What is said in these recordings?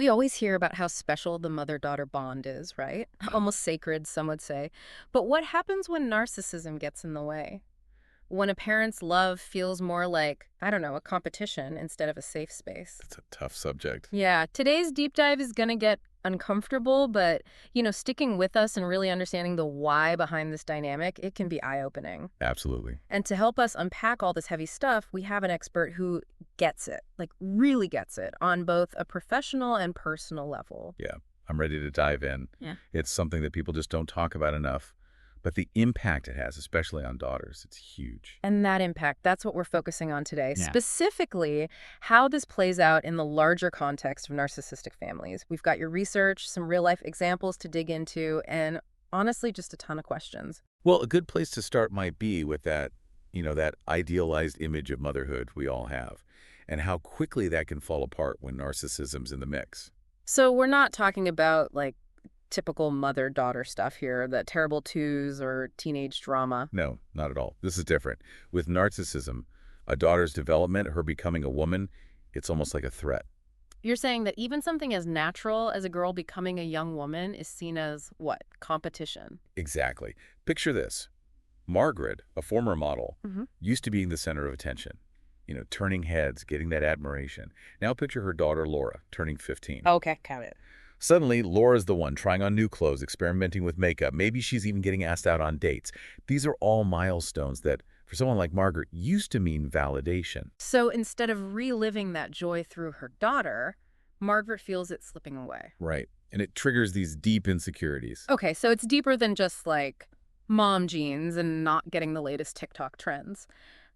We always hear about how special the mother-daughter bond is, right? Almost sacred, some would say. But what happens when narcissism gets in the way? When a parent's love feels more like, I don't know, a competition instead of a safe space? It's a tough subject. Yeah, today's deep dive is going to get uncomfortable, but, sticking with us and really understanding the why behind this dynamic, it can be eye-opening. Absolutely. And to help us unpack all this heavy stuff, we have an expert who gets it, like really gets it, on both a professional and personal level. Yeah, I'm ready to dive in. Yeah. It's something that people just don't talk about enough, but the impact it has, especially on daughters, it's huge. And that impact, that's what we're focusing on today. Yeah. Specifically, how this plays out in the larger context of narcissistic families. We've got your research, some real-life examples to dig into, and honestly, just a ton of questions. Well, a good place to start might be with that idealized image of motherhood we all have, and how quickly that can fall apart when narcissism's in the mix. So we're not talking about, like, typical mother-daughter stuff here, the terrible twos or teenage drama. No, not at all. This is different. With narcissism, a daughter's development, her becoming a woman, it's almost like a threat. You're saying that even something as natural as a girl becoming a young woman is seen as, what, competition? Exactly. Picture this. Margaret, a former model, Mm-hmm. used to being the center of attention, turning heads, getting that admiration. Now picture her daughter, Laura, turning 15. Okay, count it. Suddenly, Laura's the one trying on new clothes, experimenting with makeup. Maybe she's even getting asked out on dates. These are all milestones that, for someone like Margaret, used to mean validation. So instead of reliving that joy through her daughter, Margaret feels it slipping away. Right. And it triggers these deep insecurities. Okay, so it's deeper than just like mom jeans and not getting the latest TikTok trends.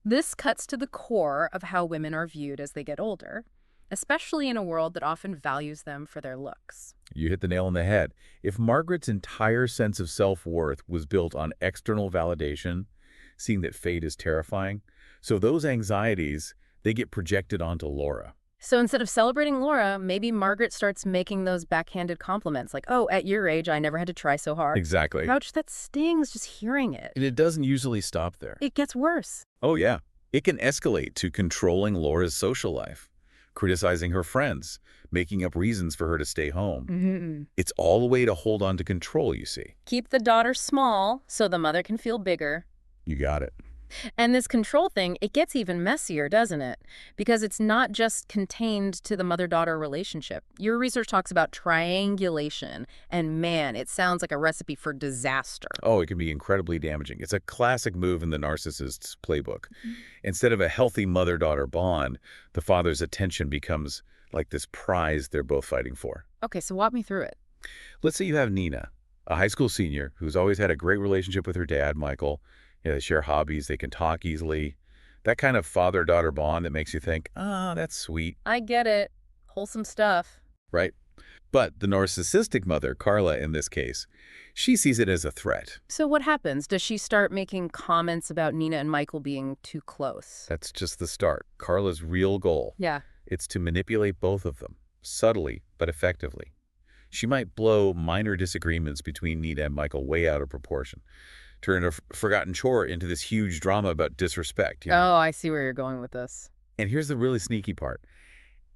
This cuts to the core of how women are viewed as they get older, especially in a world that often values them for their looks. You hit the nail on the head. If Margaret's entire sense of self-worth was built on external validation, seeing that fate is terrifying, so those anxieties, they get projected onto Laura. So instead of celebrating Laura, maybe Margaret starts making those backhanded compliments like, oh, at your age, I never had to try so hard. Exactly. Ouch, that stings just hearing it. And it doesn't usually stop there. It gets worse. Oh, yeah. It can escalate to controlling Laura's social life, criticizing her friends, making up reasons for her to stay home. Mm-hmm. It's all a way to hold on to control, you see. Keep the daughter small so the mother can feel bigger. You got it. And this control thing, it gets even messier, doesn't it? Because it's not just contained to the mother-daughter relationship. Your research talks about triangulation, and man, it sounds like a recipe for disaster. Oh, it can be incredibly damaging. It's a classic move in the narcissist's playbook. Instead of a healthy mother-daughter bond, the father's attention becomes like this prize they're both fighting for. Okay, so walk me through it. Let's say you have Nina, a high school senior who's always had a great relationship with her dad, Michael. They share hobbies, they can talk easily. That kind of father-daughter bond that makes you think, ah, that's sweet, I get it. Wholesome stuff. right? But the narcissistic mother, Carla in this case, she sees it as a threat. So what happens? Does she start making comments about Nina and Michael being too close? That's just the start. Carla's real goal, Yeah. it's to manipulate both of them, subtly but effectively. She might blow minor disagreements between Nina and Michael way out of proportion, turn a forgotten chore into this huge drama about disrespect. Oh, I see where you're going with this. And here's the really sneaky part.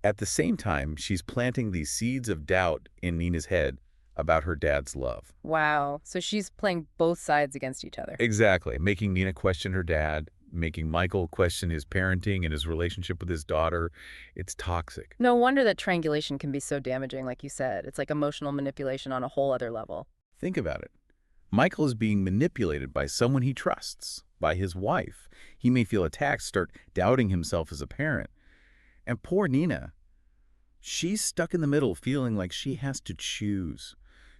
At the same time, she's planting these seeds of doubt in Nina's head about her dad's love. Wow. So she's playing both sides against each other. Exactly. Making Nina question her dad, making Michael question his parenting and his relationship with his daughter. It's toxic. No wonder that triangulation can be so damaging, like you said. It's like emotional manipulation on a whole other level. Think about it. Michael is being manipulated by someone he trusts, by his wife. He may feel attacked, start doubting himself as a parent. And poor Nina, she's stuck in the middle, feeling like she has to choose.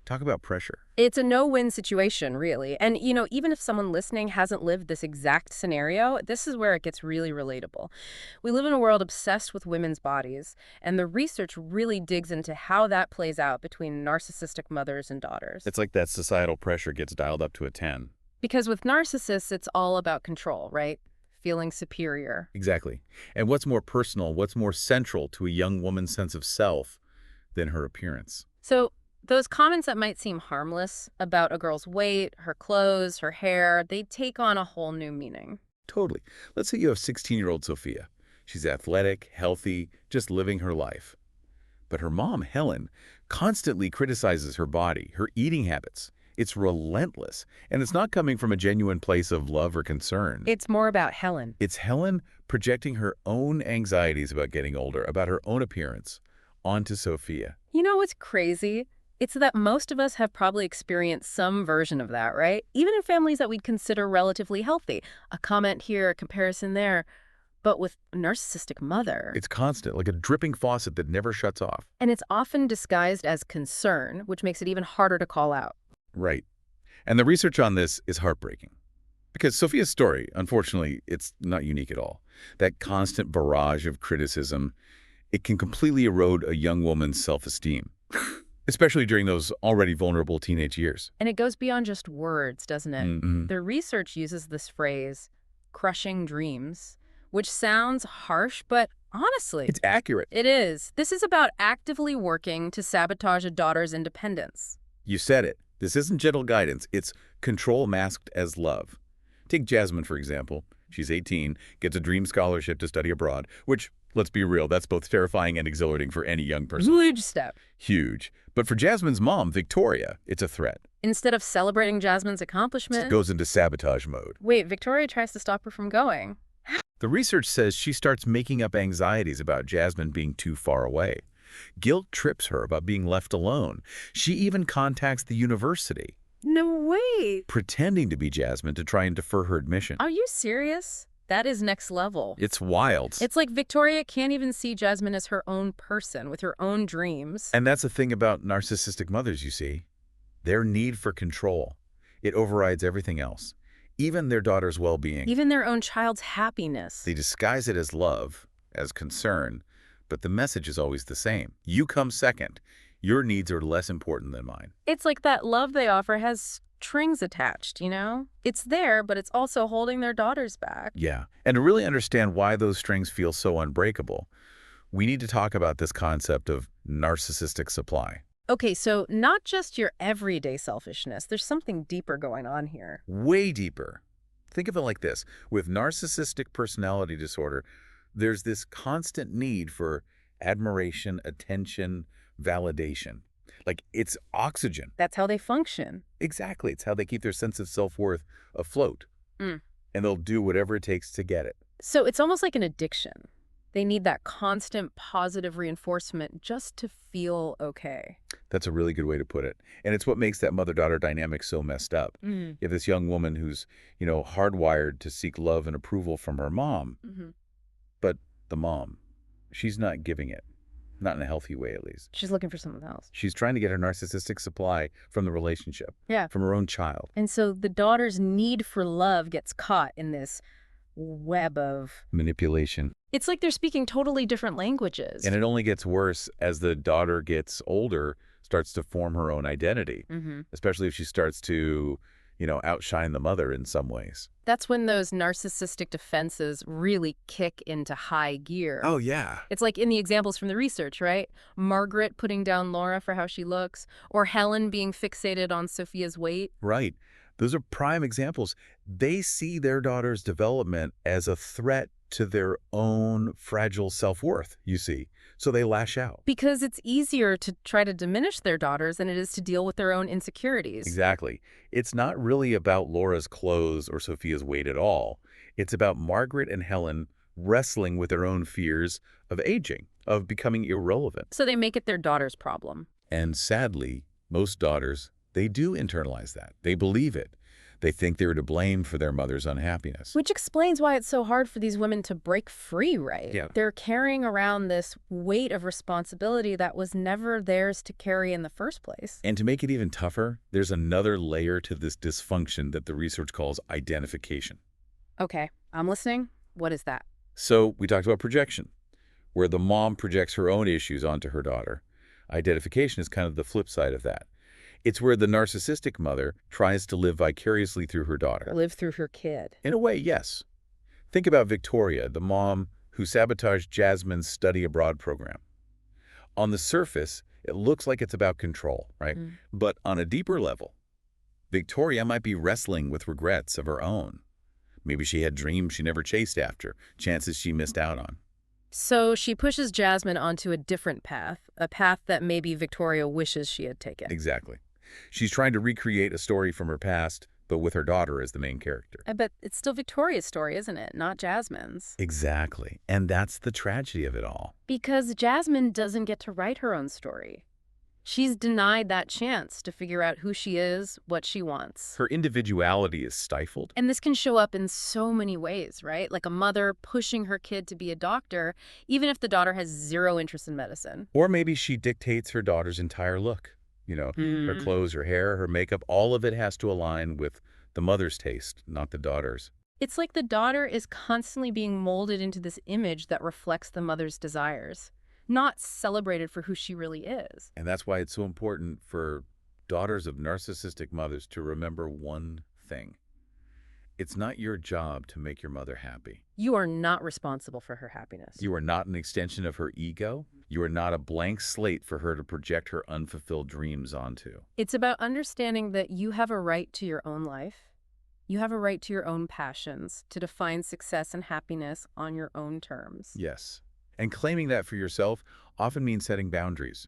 Talk about pressure. It's a no-win situation, really. And, even if someone listening hasn't lived this exact scenario, this is where it gets really relatable. We live in a world obsessed with women's bodies, and the research really digs into how that plays out between narcissistic mothers and daughters. It's like that societal pressure gets dialed up to a 10. Because with narcissists, it's all about control, right? Feeling superior. Exactly. And what's more personal, what's more central to a young woman's sense of self than her appearance? So those comments that might seem harmless about a girl's weight, her clothes, her hair, they take on a whole new meaning. Totally. Let's say you have 16-year-old Sophia. She's athletic, healthy, just living her life. But her mom, Helen, constantly criticizes her body, her eating habits. It's relentless, and it's not coming from a genuine place of love or concern. It's more about Helen. It's Helen projecting her own anxieties about getting older, about her own appearance, onto Sophia. You know what's crazy? It's that most of us have probably experienced some version of that, right? Even in families that we'd consider relatively healthy. A comment here, a comparison there. But with a narcissistic mother, It's constant, like a dripping faucet that never shuts off. and it's often disguised as concern, which makes it even harder to call out. Right. And the research on this is heartbreaking. Because Sophia's story, unfortunately, it's not unique at all. That constant barrage of criticism, it can completely erode a young woman's self-esteem, especially during those already vulnerable teenage years. And it goes beyond just words, doesn't it? Mm-hmm. The research uses this phrase, crushing dreams, which sounds harsh, but honestly, It's accurate. it is. This is about actively working to sabotage a daughter's independence. You said it. This isn't gentle guidance. It's control masked as love. Take Jasmine, for example. She's 18, gets a dream scholarship to study abroad, which, let's be real, that's both terrifying and exhilarating for any young person. Huge step. Huge. But for Jasmine's mom, Victoria, it's a threat. Instead of celebrating Jasmine's accomplishment, It goes into sabotage mode. wait, Victoria tries to stop her from going. The research says she starts making up anxieties about Jasmine being too far away. Guilt trips her about being left alone. She even contacts the university, No way. pretending to be Jasmine to try and defer her admission. Are you serious? That is next level. It's wild. It's like Victoria can't even see Jasmine as her own person with her own dreams. And that's the thing about narcissistic mothers, you see. Their need for control. It overrides everything else, even their daughter's well-being. Even their own child's happiness. They disguise it as love, as concern, but the message is always the same. You come second. Your needs are less important than mine. It's like that love they offer has strings attached, you know? It's there, but it's also holding their daughters back. Yeah. And to really understand why those strings feel so unbreakable, we need to talk about this concept of narcissistic supply. Okay, so not just your everyday selfishness. There's something deeper going on here. Way deeper. Think of it like this. With narcissistic personality disorder, there's this constant need for admiration, attention, validation. Like it's oxygen. That's how they function. Exactly. It's how they keep their sense of self-worth afloat. Mm. And they'll do whatever it takes to get it. So it's almost like an addiction. They need that constant positive reinforcement just to feel okay. That's a really good way to put it. And it's what makes that mother-daughter dynamic so messed up. Mm. You have this young woman who's, hardwired to seek love and approval from her mom, Mm-hmm. but the mom, she's not giving it. Not in a healthy way, at least. She's looking for something else. She's trying to get her narcissistic supply from the relationship, Yeah. from her own child. And so the daughter's need for love gets caught in this web of... Manipulation. It's like they're speaking totally different languages. And it only gets worse as the daughter gets older, starts to form her own identity, Mm-hmm. especially if she starts to, outshine the mother in some ways. That's when those narcissistic defenses really kick into high gear. Oh, yeah. It's like in the examples from the research, right? Margaret putting down Laura for how she looks, or Helen being fixated on Sophia's weight. Right. Those are prime examples. They see their daughter's development as a threat to their own fragile self-worth, you see. So they lash out. Because it's easier to try to diminish their daughters than it is to deal with their own insecurities. Exactly. It's not really about Laura's clothes or Sophia's weight at all. It's about Margaret and Helen wrestling with their own fears of aging, of becoming irrelevant. So they make it their daughter's problem. And sadly, most daughters, they do internalize that. They believe it. They think they're to blame for their mother's unhappiness. Which explains why it's so hard for these women to break free, right? Yeah. They're carrying around this weight of responsibility that was never theirs to carry in the first place. And to make it even tougher, there's another layer to this dysfunction that the research calls identification. Okay, I'm listening. What is that? So we talked about projection, where the mom projects her own issues onto her daughter. Identification is kind of the flip side of that. It's where the narcissistic mother tries to live vicariously through her daughter. Live through her kid. In a way, yes. Think about Victoria, the mom who sabotaged Jasmine's study abroad program. On the surface, it looks like it's about control, right? Mm. But on a deeper level, Victoria might be wrestling with regrets of her own. Maybe she had dreams she never chased after, chances she missed out on. So she pushes Jasmine onto a different path, a path that maybe Victoria wishes she had taken. Exactly. She's trying to recreate a story from her past, but with her daughter as the main character. I bet it's still Victoria's story, isn't it? Not Jasmine's. Exactly. And that's the tragedy of it all. Because Jasmine doesn't get to write her own story. She's denied that chance to figure out who she is, what she wants. Her individuality is stifled. And this can show up in so many ways, right? Like a mother pushing her kid to be a doctor, even if the daughter has zero interest in medicine. Or maybe she dictates her daughter's entire look. Her clothes, her hair, her makeup, all of it has to align with the mother's taste, not the daughter's. It's like the daughter is constantly being molded into this image that reflects the mother's desires, not celebrated for who she really is. And that's why it's so important for daughters of narcissistic mothers to remember one thing. It's not your job to make your mother happy. You are not responsible for her happiness. You are not an extension of her ego. You are not a blank slate for her to project her unfulfilled dreams onto. It's about understanding that you have a right to your own life. You have a right to your own passions, to define success and happiness on your own terms. Yes. And claiming that for yourself often means setting boundaries,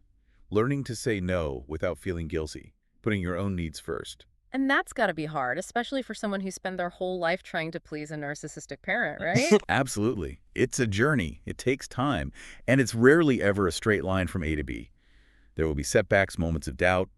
learning to say no without feeling guilty, putting your own needs first. And that's got to be hard, especially for someone who spent their whole life trying to please a narcissistic parent, right? Absolutely. It's a journey. It takes time. And it's rarely ever a straight line from A to B. There will be setbacks, moments of doubt,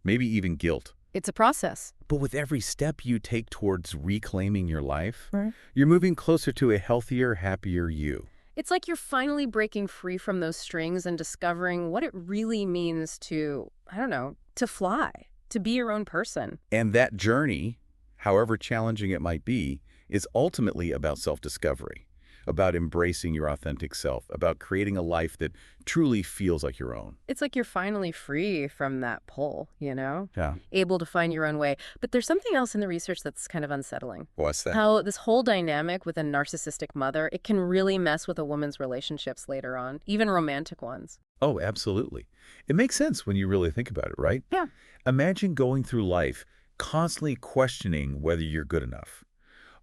maybe even guilt. It's a process. But with every step you take towards reclaiming your life, Right. you're moving closer to a healthier, happier you. It's like you're finally breaking free from those strings and discovering what it really means to, I don't know, to fly, to be your own person. And that journey, however challenging it might be, is ultimately about self-discovery, about embracing your authentic self, about creating a life that truly feels like your own. It's like you're finally free from that pull, you know? Yeah. Able to find your own way. But there's something else in the research that's kind of unsettling. What's that? How this whole dynamic with a narcissistic mother, it can really mess with a woman's relationships later on, even romantic ones. Oh, absolutely. It makes sense when you really think about it, right? Yeah. Imagine going through life constantly questioning whether you're good enough,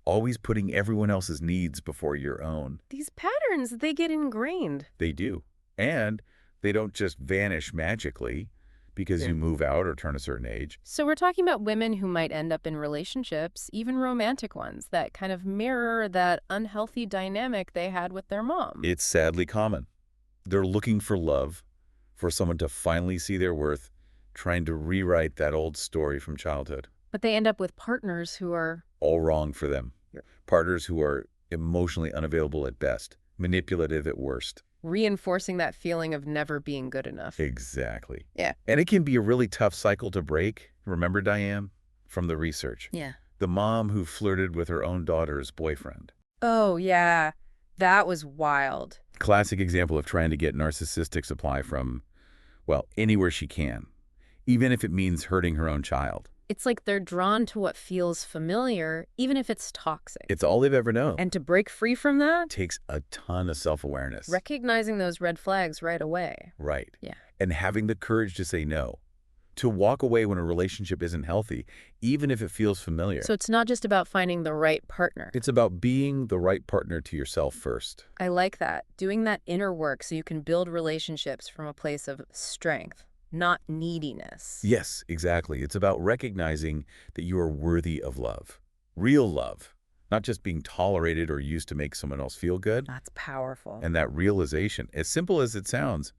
always putting everyone else's needs before your own. These patterns, they get ingrained. They do. And they don't just vanish magically because Yeah. you move out or turn a certain age. So we're talking about women who might end up in relationships, even romantic ones, that kind of mirror that unhealthy dynamic they had with their mom. It's sadly common. They're looking for love, for someone to finally see their worth, trying to rewrite that old story from childhood. But they end up with partners who are... All wrong for them. Yeah. Partners who are emotionally unavailable at best, manipulative at worst. reinforcing that feeling of never being good enough. Exactly. Yeah. And it can be a really tough cycle to break. Remember, Diane, from the research? Yeah. The mom who flirted with her own daughter's boyfriend. Oh, yeah. That was wild. Classic example of trying to get narcissistic supply from, well, anywhere she can, even if it means hurting her own child. It's like they're drawn to what feels familiar, even if it's toxic. It's all they've ever known. And to break free from that, Takes a ton of self-awareness. recognizing those red flags right away. Right. Yeah. And having the courage to say no. To walk away when a relationship isn't healthy, even if it feels familiar. So it's not just about finding the right partner. It's about being the right partner to yourself first. I like that. Doing that inner work so you can build relationships from a place of strength, not neediness. Yes, exactly. It's about recognizing that you are worthy of love. Real love. Not just being tolerated or used to make someone else feel good. That's powerful. And that realization, as simple as it sounds,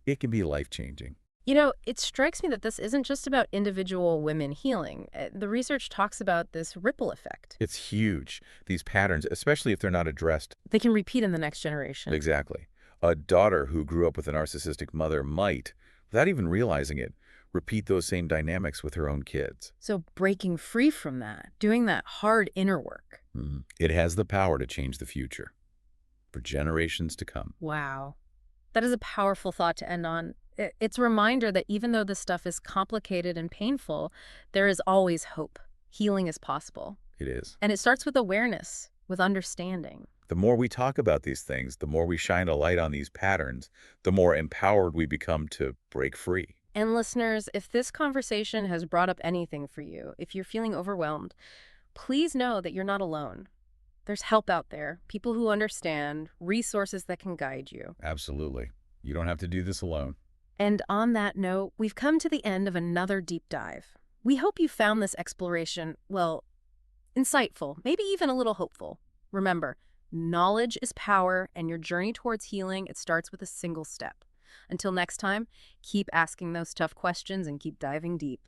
it can be life-changing. You know, it strikes me that this isn't just about individual women healing. The research talks about this ripple effect. It's huge. These patterns, especially if they're not addressed. They can repeat in the next generation. Exactly. A daughter who grew up with a narcissistic mother might, without even realizing it, repeat those same dynamics with her own kids. So breaking free from that, doing that hard inner work. It has the power to change the future for generations to come. Wow. That is a powerful thought to end on. It's a reminder that even though this stuff is complicated and painful, there is always hope. Healing is possible. It is. And it starts with awareness, with understanding. The more we talk about these things, the more we shine a light on these patterns, the more empowered we become to break free. And listeners, if this conversation has brought up anything for you, if you're feeling overwhelmed, please know that you're not alone. There's help out there, people who understand, resources that can guide you. Absolutely. You don't have to do this alone. And on that note, we've come to the end of another deep dive. We hope you found this exploration, well, insightful, maybe even a little hopeful. Remember, knowledge is power, and your journey towards healing, it starts with a single step. Until next time, keep asking those tough questions and keep diving deep.